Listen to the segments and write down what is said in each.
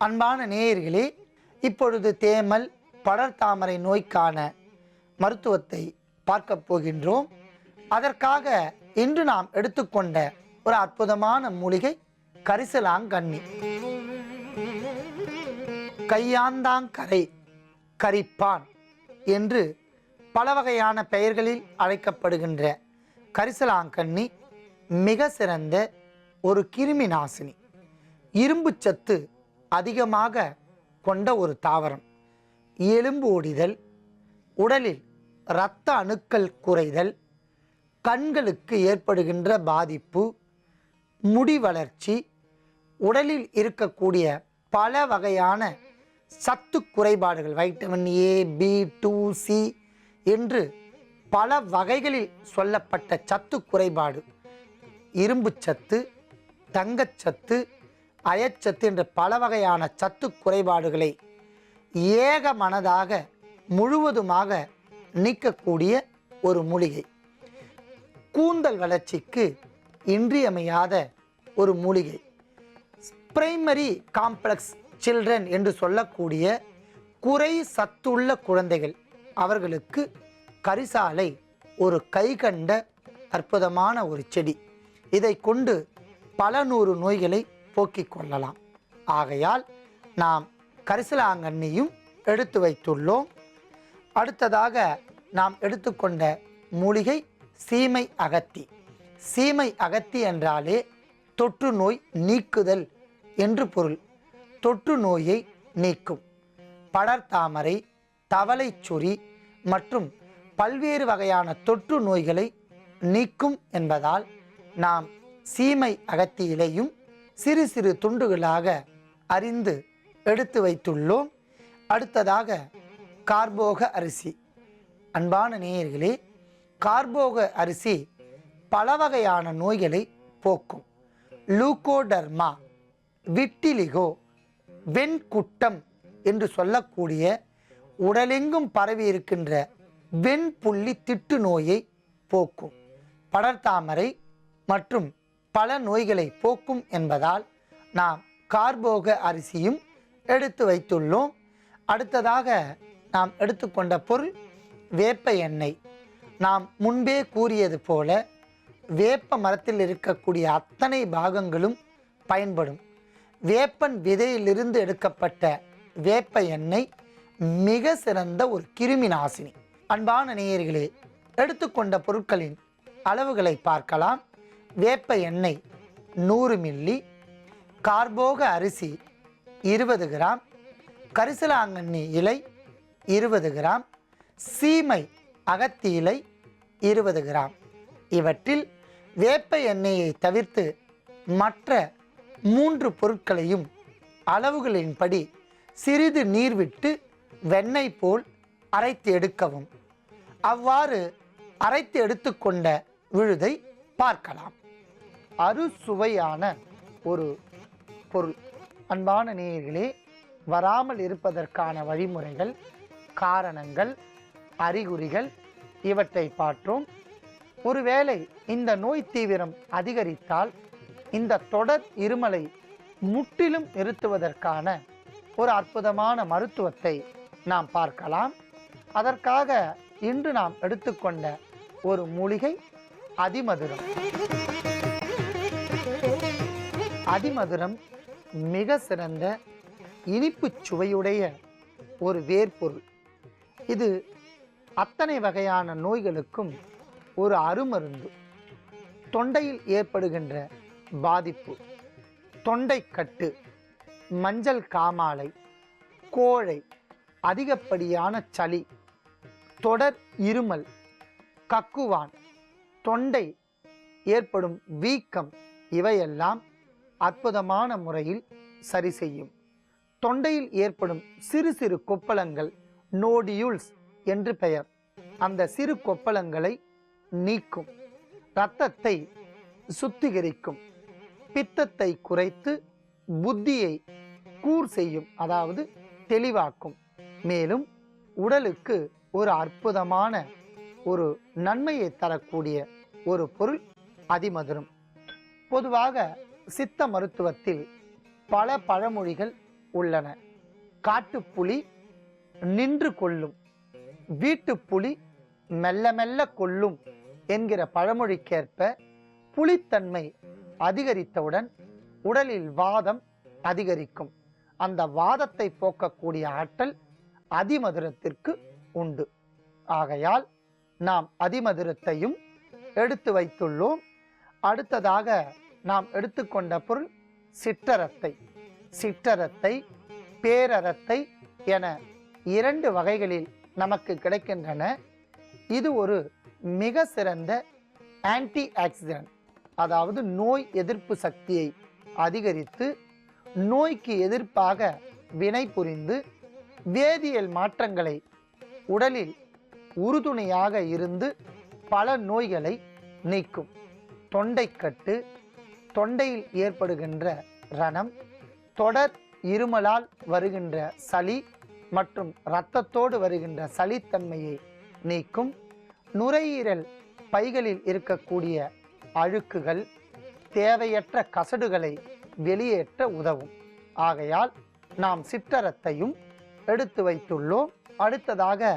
அன்பான நேயர்களே, இப்பொழுது தேமல் படர்தாமரை நோய்க்கான மருத்துவத்தை பார்க்க போகின்றோம். அதற்காக இன்று நாம் எடுத்துக்கொண்ட ஒரு அற்புதமான மூலிகை கரிசலாங்கண்ணி. கையாந்தாங்கரை, கரிப்பான் என்று பல வகையான பெயர்களில் அழைக்கப்படுகின்ற கரிசலாங்கண்ணி மிக சிறந்த ஒரு கிருமி நாசினி. இரும்பு சத்து அதிகமாக கொண்ட ஒரு தாவரம். எலும்பு ஒடிதல், உடலில் இரத்த அணுக்கள் குறைதல், கண்களுக்கு ஏற்படுகின்ற பாதிப்பு, முடி வளர்ச்சி, உடலில் இருக்கக்கூடிய பல வகையான சத்து குறைபாடுகள், வைட்டமின் ஏ, பி, 2, சி என்று பல வகைகளில் சொல்லப்பட்ட சத்து குறைபாடு, இரும்பு சத்து, தங்கச்சத்து, அயச்சத்து என்ற பல வகையான சத்து குறைபாடுகளை ஏக மனதாக முழுவதுமாக நீக்கக்கூடிய ஒரு மூலிகை. கூந்தல் வளர்ச்சிக்கு இன்றியமையாத ஒரு மூலிகை. பிரைமரி காம்ப்ளெக்ஸ் சில்ட்ரன் என்று சொல்லக்கூடிய குறை சத்துள்ள குழந்தைகள், அவர்களுக்கு கரிசாலை ஒரு கைகண்ட அற்புதமான ஒரு செடி. இதை கொண்டு பல நூறு நோய்களை போக்கிக் கொள்ளலாம். ஆகையால் நாம் கரிசலாங்கண்ணியும் எடுத்து வைத்துள்ளோம். அடுத்ததாக நாம் எடுத்துக்கொண்ட மூலிகை சீமை அகத்தி. சீமை அகத்தி என்றாலே தொற்று நோய் நீக்குதல் என்று பொருள். தொற்று நோயை நீக்கும். படர்தாமரை, தவளைச்சொறி மற்றும் பல்வேறு வகையான தொற்று நோய்களை நீக்கும் என்பதால் நாம் சீமை அகத்தி இலையும் சிறு சிறு துண்டுகளாக அரிந்து எடுத்து வைத்துள்ளோம். அடுத்ததாக கார்போக அரிசி. அன்பான நேயர்களே, கார்போக அரிசி பல வகையான நோய்களை போக்கும். லூகோடர்மா, விட்டிலிகோ, வெண்குட்டம் என்று சொல்லக்கூடிய உடலெங்கும் பரவி இருக்கின்ற வெண்புள்ளி திட்டு நோயை போக்கும். படர்தாமரை மற்றும் பல நோய்களை போக்கும் என்பதால் நாம் கார்போக அரிசியும் எடுத்து வைத்துள்ளோம். அடுத்ததாக நாம் எடுத்துக்கொண்ட பொருள் வேப்ப எண்ணெய். நாம் முன்பே கூறியது போல வேப்ப மரத்தில் இருக்கக்கூடிய அத்தனை பாகங்களும் பயன்படும். வேப்பன் விதையிலிருந்து எடுக்கப்பட்ட வேப்ப எண்ணெய் மிக சிறந்த ஒரு கிருமி நாசினி. அன்பான நேயர்களே, எடுத்துக்கொண்ட பொருட்களின் அளவுகளை பார்க்கலாம். வேப்ப எண்ணெய் 100 மில்லி, கார்போக அரிசி 20 கிராம், கரிசலாங்கண்ணி இலை 20 கிராம், சீமை அகத்தி இலை 20 கிராம். இவற்றில் வேப்ப எண்ணெயை தவிர்த்து மற்ற 3 பொருட்களையும் அளவுகளின்படி சிறிது நீர் விட்டு வெண்ணெய் போல் அரைத்து எடுக்கவும். அவ்வாறு அரைத்து எடுத்துக்கொண்ட விழுதை பார்க்கலாம். அறுசுவையான ஒரு பொருள். அன்பான நேயர்களே, வராமல் இருப்பதற்கான வழிமுறைகள், காரணங்கள், அறிகுறிகள் இவற்றை பார்த்தோம். ஒருவேளை இந்த நோய் தீவிரம் அதிகரித்தால் இந்த தொடர் இருமலை முற்றிலும் நிறுத்துவதற்கான ஒரு அற்புதமான மருத்துவத்தை நாம் பார்க்கலாம். அதற்காக இன்று நாம் எடுத்துக்கொண்ட ஒரு மூலிகை அதிமதுரம். அதிமதுரம் மிக சிறந்த இனிப்பு சுவையுடைய ஒரு வேர்பொருள். இது அத்தனை வகையான நோய்களுக்கும் ஒரு அருமருந்து. தொண்டையில் ஏற்படுகின்ற பாதிப்பு, தொண்டைக்கட்டு, மஞ்சள் காமாலை, கோழை, அதிகப்படியான சளி, தொடர் இருமல், கக்குவான், தொண்டை ஏற்படும் வீக்கம் இவையெல்லாம் அற்புதமான முறையில் சரி செய்யும். தொண்டையில் ஏற்படும் சிறு சிறு கொப்பளங்கள், நோடியூல்ஸ் என்று பெயர், அந்த சிறு கொப்பளங்களை நீக்கும். இரத்தத்தை சுத்திகரிக்கும். பித்தத்தை குறைத்து புத்தியை கூர் செய்யும், அதாவது தெளிவாக்கும். மேலும் உடலுக்கு ஒரு அற்புதமான ஒரு நன்மையை தரக்கூடிய ஒரு பொருள் அதிமதுரம். பொதுவாக சித்த மருத்துவத்தில் பல பழமொழிகள் உள்ளன. காட்டுப்புலி நின்று கொள்ளும், வீட்டுப்புலி மெல்ல மெல்ல கொள்ளும் என்கிற பழமொழிக்கேற்ப புலித்தன்மை அதிகரித்தவுடன் உடலில் வாதம் அதிகரிக்கும். அந்த வாதத்தை போக்கக்கூடிய ஆற்றல் அதிமதுரத்திற்கு உண்டு. ஆகையால் நாம் அதிமதுரத்தையும் எடுத்து வைத்துள்ளோம். அடுத்ததாக நாம் எடுத்துக்கொண்ட பொருள் சிற்றரத்தை. சிற்றரத்தை, பேரரத்தை என 2 வகைகளில் நமக்கு கிடைக்கின்றன. இது ஒரு மிக சிறந்த ஆன்டி ஆக்சிடென்ட், அதாவது நோய் எதிர்ப்பு சக்தியை அதிகரித்து நோய்க்கு எதிர்ப்பாக வினை புரிந்து வேதியியல் மாற்றங்களை உடலில் உறுதுணையாக இருந்து பல நோய்களை நீக்கும். தொண்டைக்கட்டு, தொண்டையில் ஏற்படுகின்ற ரணம், தொடர் இருமலால் வருகின்ற சளி மற்றும் இரத்தத்தோடு வருகின்ற சளித்தன்மையை நீக்கும். நுரையீரல் பைகளில் இருக்கக்கூடிய அழுக்குகள், தேவையற்ற கசடுகளை வெளியேற்ற உதவும். ஆகையால் நாம் சிற்றரத்தையும் எடுத்து வைத்துள்ளோம். அடுத்ததாக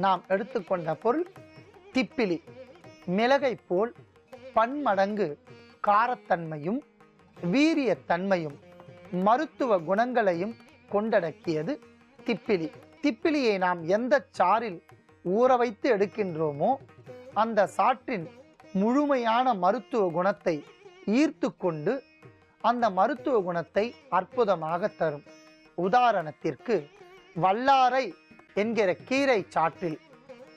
நாம் எடுத்துக்கொண்ட பொருள் திப்பிலி. மிளகை போல் பன்மடங்கு காரத்தன்மையும் வீரியத்தன்மையும் மருத்துவ குணங்களையும் கொண்டடக்கியது திப்பிலி. திப்பிலியை நாம் எந்த சாறில் ஊற வைத்து எடுக்கின்றோமோ அந்த சாற்றின் முழுமையான மருத்துவ குணத்தை ஈர்த்து கொண்டு அந்த மருத்துவ குணத்தை அற்புதமாக தரும். உதாரணத்திற்கு வல்லாரை என்கிற கீரை சாற்றில்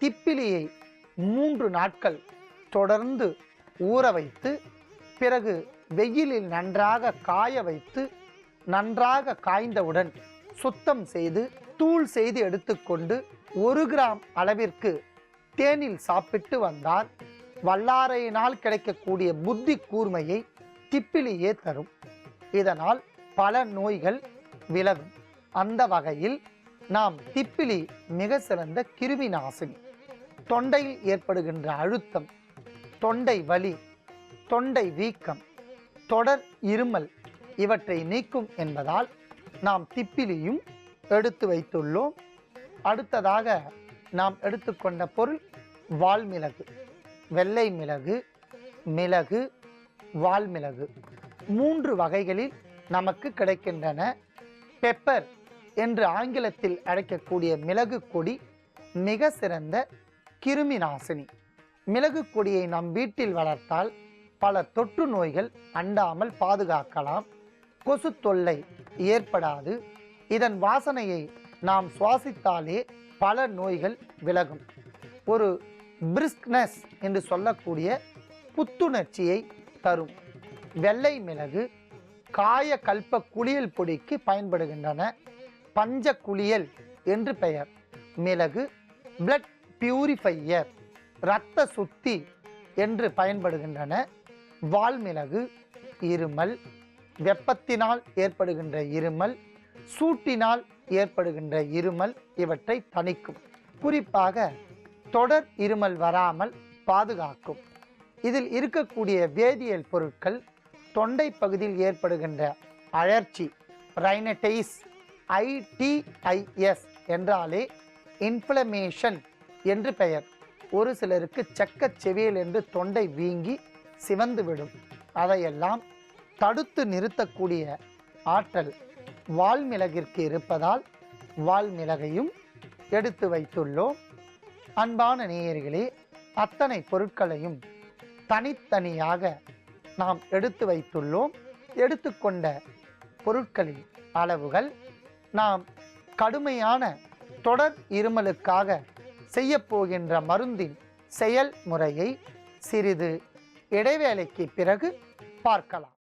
திப்பிலியை 3 நாட்கள் தொடர்ந்து ஊற வைத்து பிறகு வெயிலில் நன்றாக காய வைத்து நன்றாக காய்ந்தவுடன் சுத்தம் செய்து தூள் செய்து எடுத்துக்கொண்டு 1 கிராம் அளவிற்கு தேனில் சாப்பிட்டு வந்தால் வல்லாரையினால் கிடைக்கக்கூடிய புத்தி கூர்மையை திப்பிலியே தரும். இதனால் பல நோய்கள் விலகும். அந்த வகையில் நாம் திப்பிலி மிக சிறந்த கிருமி நாசினி. தொண்டையில் ஏற்படுகின்ற அழுத்தம், தொண்டை வலி, தொண்டை வீக்கம், தொடர் இருமல் இவற்றை நீக்கும் என்பதால் நாம் திப்பிலியும் எடுத்து வைத்துள்ளோம். அடுத்ததாக நாம் எடுத்துக்கொண்ட பொருள் வால்மிளகு. வெள்ளை மிளகு, மிளகு, வால்மிளகு 3 வகைகளில் நமக்கு கிடைக்கின்றன. பெப்பர் என்று ஆங்கிலத்தில் அழைக்கக்கூடிய மிளகு கொடி மிக சிறந்த கிருமி நாசினி. மிளகு கொடியை நம் வீட்டில் வளர்த்தால் பல தொற்று நோய்கள் அண்டாமல் பாதுகாக்கலாம். கொசு தொல்லை ஏற்படாது. இதன் வாசனையை நாம் சுவாசித்தாலே பல நோய்கள் விலகும். ஒரு பிரிஸ்க்னஸ் என்று சொல்லக்கூடிய புத்துணர்ச்சியை தரும். வெள்ளை மிளகு காய கல்ப குளியல் பொடிக்கு பயன்படுகின்றன. பஞ்ச குளியல் என்று பெயர். மிளகு பிளட் பியூரிஃபையர், இரத்த சுத்தி என்று பயன்படுகின்றன. வால்மிளகு இருமல், வெப்பத்தினால் ஏற்படுகின்ற இருமல், சூட்டினால் ஏற்படுகின்ற இருமல் இவற்றை தணிக்கும். குறிப்பாக தொடர் இருமல் வராமல் பாதுகாக்கும். இதில் இருக்கக்கூடிய வேதியியல் பொருட்கள் தொண்டை பகுதியில் ஏற்படுகின்ற அழற்சி, ரைனடைஸ், ITIS என்றாலே இன்ஃப்ளமேஷன் என்று பெயர். ஒரு சிலருக்கு செக்கச் செவியல் என்று தொண்டை வீங்கி சிவந்துவிடும். அதையெல்லாம் தடுத்து நிறுத்தக்கூடிய ஆற்றல் வால்மிளகிற்கு இருப்பதால் வால்மிளகையும் எடுத்து வைத்துள்ளோம். அன்பான நேயர்களே, அத்தனை பொருட்களையும் தனித்தனியாக நாம் எடுத்து வைத்துள்ளோம். எடுத்துக்கொண்ட பொருட்களின் அளவுகள் நாம் கடுமையான தொடர் இருமலுக்காக செய்யப்போகின்ற மருந்தின் செயல்முறையை சிறிது இடைவேளைக்கு பிறகு பார்க்கலாம்.